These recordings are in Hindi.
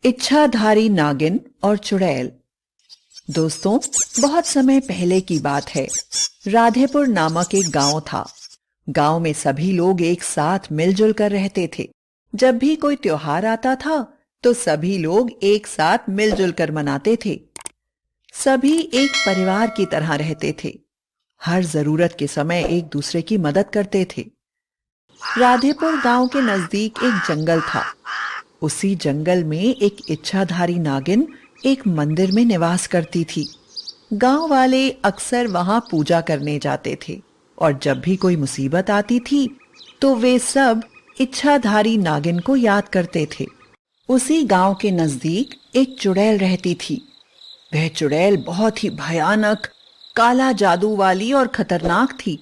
इच्छाधारी नागिन और चुड़ैल। दोस्तों, बहुत समय पहले की बात है। राधेपुर नामक एक गांव था। गांव में सभी लोग एक साथ मिलजुल कर रहते थे। जब भी कोई त्योहार आता था तो सभी लोग एक साथ मिलजुल कर मनाते थे। सभी एक परिवार की तरह रहते थे। हर जरूरत के समय एक दूसरे की मदद करते थे। राधेपुर गांव के नजदीक एक जंगल था। उसी जंगल में एक इच्छाधारी नागिन एक मंदिर में निवास करती थी। गांव वाले अक्सर वहां पूजा करने जाते थे और जब भी कोई मुसीबत आती थी तो वे सब इच्छाधारी नागिन को याद करते थे। उसी गांव के नजदीक एक चुड़ैल रहती थी। वह चुड़ैल बहुत ही भयानक, काला जादू वाली और खतरनाक थी।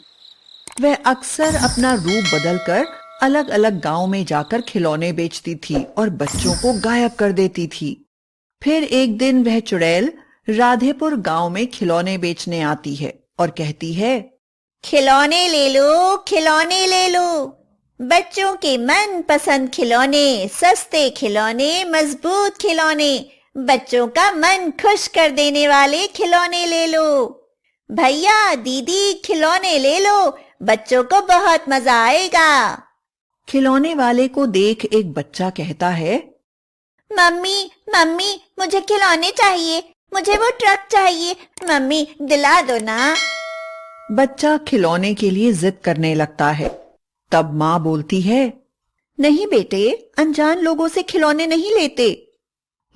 वह अक्सर अपना रूप बदलकर अलग अलग गांव में जाकर खिलौने बेचती थी और बच्चों को गायब कर देती थी। फिर एक दिन वह चुड़ैल राधेपुर गांव में खिलौने बेचने आती है और कहती है, खिलौने ले लो, खिलौने ले लो। बच्चों के मन पसंद खिलौने, सस्ते खिलौने, मजबूत खिलौने, बच्चों का मन खुश कर देने वाले खिलौने ले लो। भैया दीदी खिलौने ले लो, बच्चों को बहुत मजा आएगा। खिलौने वाले को देख एक बच्चा कहता है, मम्मी मम्मी मुझे खिलौने चाहिए, मुझे वो ट्रक चाहिए, मम्मी दिला दो ना। बच्चा खिलौने के लिए जिद करने लगता है। तब माँ बोलती है, नहीं बेटे, अनजान लोगों से खिलौने नहीं लेते।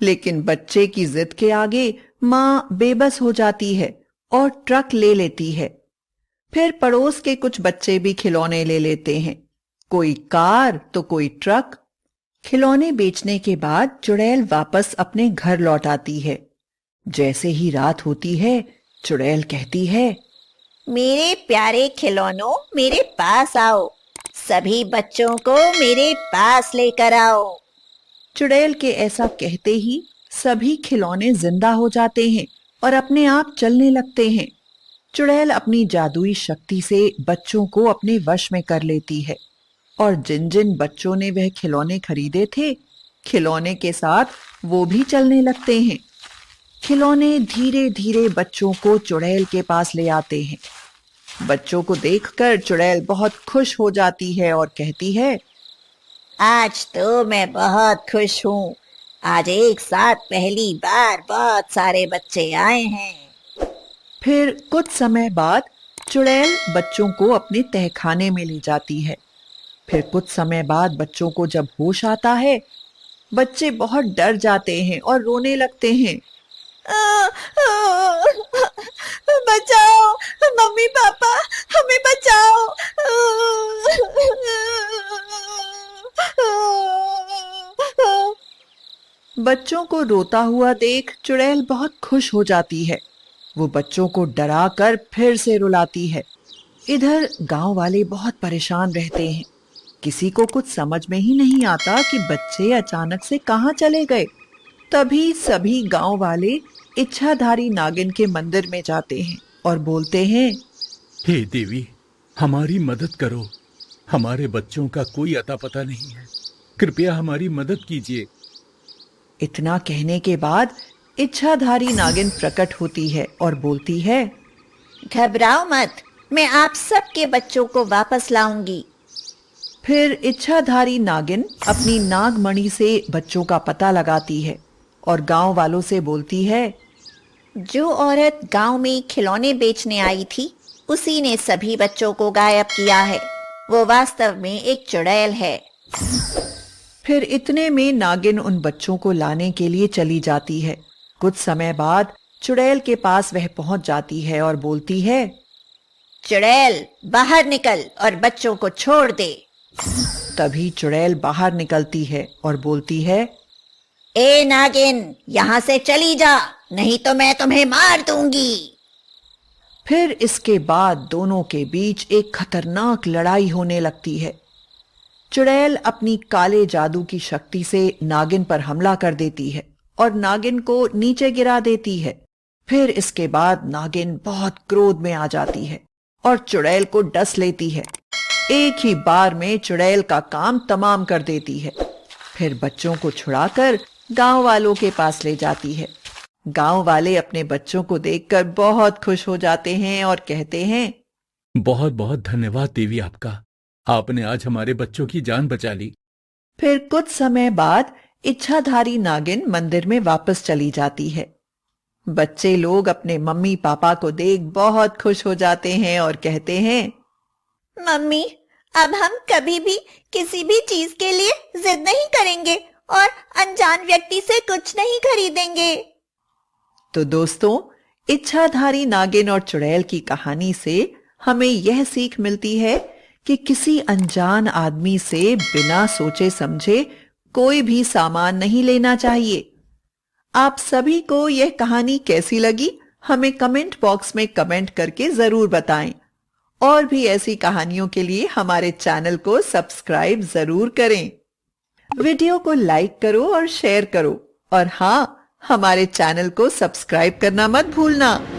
लेकिन बच्चे की जिद के आगे माँ बेबस हो जाती है और ट्रक ले लेती है। फिर पड़ोस के कुछ बच्चे भी खिलौने ले लेते हैं, कोई कार तो कोई ट्रक। खिलौने बेचने के बाद चुड़ैल वापस अपने घर लौट आती है। जैसे ही रात होती है, चुड़ैल कहती है, मेरे प्यारे खिलौनों, मेरे पास आओ, सभी बच्चों को मेरे पास लेकर आओ। चुड़ैल के ऐसा कहते ही सभी खिलौने जिंदा हो जाते हैं और अपने आप चलने लगते हैं। चुड़ैल अपनी जादुई शक्ति से बच्चों को अपने वश में कर लेती है और जिन जिन बच्चों ने वह खिलौने खरीदे थे, खिलौने के साथ वो भी चलने लगते हैं। खिलौने धीरे धीरे बच्चों को चुड़ैल के पास ले आते हैं। बच्चों को देखकर चुड़ैल बहुत खुश हो जाती है और कहती है, आज तो मैं बहुत खुश हूँ। आज एक साथ पहली बार बहुत सारे बच्चे आए हैं। फिर कुछ समय बाद चुड़ैल बच्चों को अपने तहखाने में ले जाती है। फिर कुछ समय बाद बच्चों को जब होश आता है, बच्चे बहुत डर जाते हैं और रोने लगते हैं। बचाओ, मम्मी पापा हमें बचाओ। बच्चों को रोता हुआ देख चुड़ैल बहुत खुश हो जाती है। वो बच्चों को डरा कर फिर से रुलाती है। इधर गांव वाले बहुत परेशान रहते हैं। किसी को कुछ समझ में ही नहीं आता कि बच्चे अचानक से कहाँ चले गए। तभी सभी गांव वाले इच्छाधारी नागिन के मंदिर में जाते हैं और बोलते हैं, हे देवी, हमारी मदद करो। हमारे बच्चों का कोई अता पता नहीं है, कृपया हमारी मदद कीजिए। इतना कहने के बाद इच्छाधारी नागिन प्रकट होती है और बोलती है, घबराओ मत, मैं आप सबके बच्चों को वापस लाऊंगी। फिर इच्छाधारी नागिन अपनी नागमणि से बच्चों का पता लगाती है और गांव वालों से बोलती है, जो औरत गांव में खिलौने बेचने आई थी, उसी ने सभी बच्चों को गायब किया है। वो वास्तव में एक चुड़ैल है। फिर इतने में नागिन उन बच्चों को लाने के लिए चली जाती है। कुछ समय बाद चुड़ैल के पास वह पहुंच जाती है और बोलती है, चुड़ैल बाहर निकल और बच्चों को छोड़ दे। तभी चुड़ैल बाहर निकलती है और बोलती है, ए नागिन, यहाँ से चली जा, नहीं तो मैं तुम्हें मार दूंगी। फिर इसके बाद दोनों के बीच एक खतरनाक लड़ाई होने लगती है। चुड़ैल अपनी काले जादू की शक्ति से नागिन पर हमला कर देती है और नागिन को नीचे गिरा देती है। फिर इसके बाद नागिन बहुत क्रोध में आ जाती है और चुड़ैल को डस लेती है। एक ही बार में चुड़ैल का काम तमाम कर देती है। फिर बच्चों को छुड़ाकर गांव वालों के पास ले जाती है। गांव वाले अपने बच्चों को देखकर बहुत खुश हो जाते हैं और कहते हैं, बहुत बहुत धन्यवाद देवी आपका। आपने आज हमारे बच्चों की जान बचा ली। फिर कुछ समय बाद इच्छाधारी नागिन मंदिर में वापस चली जाती है। बच्चे लोग अपने मम्मी पापा को देख बहुत खुश हो जाते हैं और कहते हैं, मम्मी, अब हम कभी भी किसी भी चीज के लिए जिद नहीं करेंगे और अनजान व्यक्ति से कुछ नहीं खरीदेंगे। तो दोस्तों, इच्छाधारी नागिन और चुड़ैल की कहानी से हमें यह सीख मिलती है कि किसी अनजान आदमी से बिना सोचे समझे कोई भी सामान नहीं लेना चाहिए। आप सभी को यह कहानी कैसी लगी, हमें कमेंट बॉक्स में कमेंट करके जरूर बताएं। और भी ऐसी कहानियों के लिए हमारे चैनल को सब्सक्राइब जरूर करें। वीडियो को लाइक करो और शेयर करो, और हाँ, हमारे चैनल को सब्सक्राइब करना मत भूलना।